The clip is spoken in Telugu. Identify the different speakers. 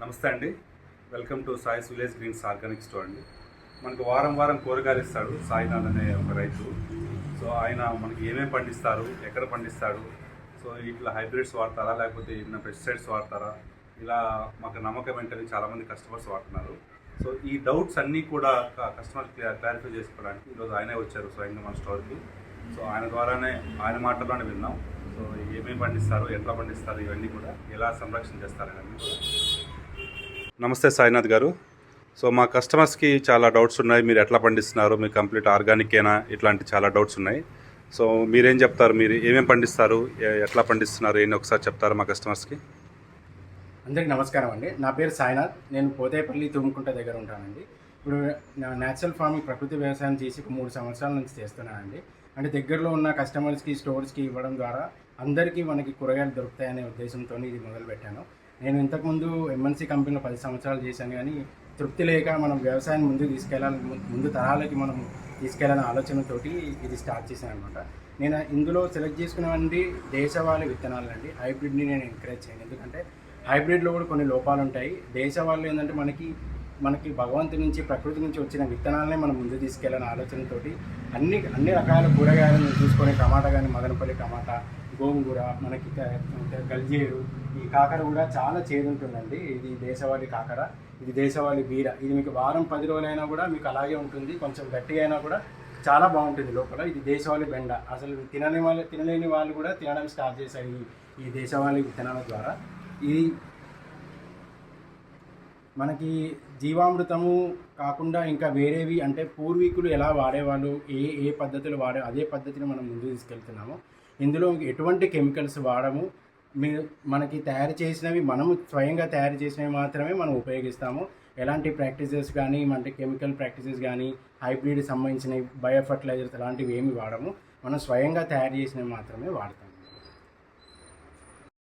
Speaker 1: నమస్తే అండి. Welcome to Sai's village greens organic store అండి. మనకు వారం వారం కూరగాయలు ఇస్తాడు సాయినాథ్ అనే ఒక రైతు. సో ఆయన మనకి ఏమేమి పండిస్తారు, ఎక్కడ పండిస్తాడు, సో ఇట్లా హైబ్రిడ్స్ వాడతారా లేకపోతే ఏమైనా పెస్టిసైడ్స్ వాడతారా, ఇలా మాకు నమ్మకం ఏంటని చాలామంది కస్టమర్స్ వాడుతున్నారు. సో ఈ డౌట్స్ అన్నీ కూడా కస్టమర్ క్లారిఫై చేసుకోవడానికి ఈరోజు ఆయనే వచ్చారు స్వయంగా మన స్టోర్కి. సో ఆయన ద్వారానే ఆయన మాటల్లోనే విన్నాం. సో ఏమేమి పండిస్తారు, ఎట్లా పండిస్తారు, ఇవన్నీ కూడా ఎలా సంరక్షణ చేస్తారని. నమస్తే సాయినాథ్ గారు. సో మా కస్టమర్స్కి చాలా డౌట్స్ ఉన్నాయి. మీరు ఎట్లా పండిస్తున్నారు, మీరు కంప్లీట్ ఆర్గానికేనా, ఇట్లాంటి చాలా డౌట్స్ ఉన్నాయి. సో మీరేం చెప్తారు, మీరు ఏమేమి పండిస్తారు, ఎట్లా పండిస్తున్నారు, ఏంటి ఒకసారి చెప్తారు మా కస్టమర్స్కి?
Speaker 2: అందరికీ నమస్కారం అండి. నా పేరు సాయినాథ్. నేను పోతేపల్లి తుమ్ముకుంట దగ్గర ఉంటానండి. ఇప్పుడు న్యాచురల్ ఫార్మింగ్ ప్రకృతి వ్యవసాయం చేసి 3 సంవత్సరాల నుంచి చేస్తున్నానండి. అంటే దగ్గరలో ఉన్న కస్టమర్స్కి స్టోర్స్కి ఇవ్వడం ద్వారా అందరికీ మనకి కూరగాయలు దొరుకుతాయనే ఉద్దేశంతో ఇది మొదలుపెట్టాను. నేను ఇంతకుముందు ఎంఎన్సీ కంపెనీలో 10 సంవత్సరాలు చేశాను, కానీ తృప్తి లేక మనం వ్యవసాయం ముందుకు తీసుకెళ్ళాలి, ముందు తరాలకి మనం తీసుకెళ్ళాలనే ఆలోచనతోటి ఇది స్టార్ట్ చేశాను అనమాట. నేను ఇందులో సెలెక్ట్ చేసుకున్నవండి దేశవాళీ విత్తనాలు అండి. హైబ్రిడ్ని నేను ఎంకరేజ్ చేయను, ఎందుకంటే హైబ్రిడ్లో కూడా కొన్ని లోపాలు ఉంటాయి. దేశవాళీ ఏంటంటే మనకి భగవంతుడి నుంచి ప్రకృతి నుంచి వచ్చిన విత్తనాలనే మనం ముందు తీసుకెళ్ళాలనే ఆలోచనతోటి అన్ని రకాల కూరగాయలను చూసుకొని టమాటా కానీ మదనపల్లి టమాటా, గోంగూర, మనకి గల్జేరు, ఈ కాకర కూడా చాలా చేదు ఉంటుందండి. ఇది దేశవాళీ కాకర, ఇది దేశవాళీ బీర. ఇది మీకు వారం 10 రోజులైనా కూడా మీకు అలాగే ఉంటుంది, కొంచెం గట్టిగా అయినా కూడా చాలా బాగుంటుంది లోపల. ఇది దేశవాళీ బెండ. అసలు తినలేని వాళ్ళు కూడా తినడం స్టార్ట్ చేశారు ఈ దేశవాళీ విత్తనాల ద్వారా. ఇది మనకి జీవామృతము కాకుండా ఇంకా వేరేవి, అంటే పూర్వీకులు ఎలా వాడేవాళ్ళు, ఏ పద్ధతులు అదే పద్ధతిని మనం ముందుకు తీసుకెళ్తున్నాము. ఇందులో ఎటువంటి కెమికల్స్ వాడము. మనకి తయారు చేసినవి, మనము స్వయంగా తయారు చేసినవి మాత్రమే మనం ఉపయోగిస్తాము. ఎలాంటి ప్రాక్టీసెస్ కానీ, అంటే కెమికల్ ప్రాక్టీసెస్ కానీ, హైబ్రిడ్ సంబంధించినవి, బయో ఫర్టిలైజర్స్ అలాంటివి ఏమి వాడము. మనం స్వయంగా తయారు చేసినవి మాత్రమే వాడతాము.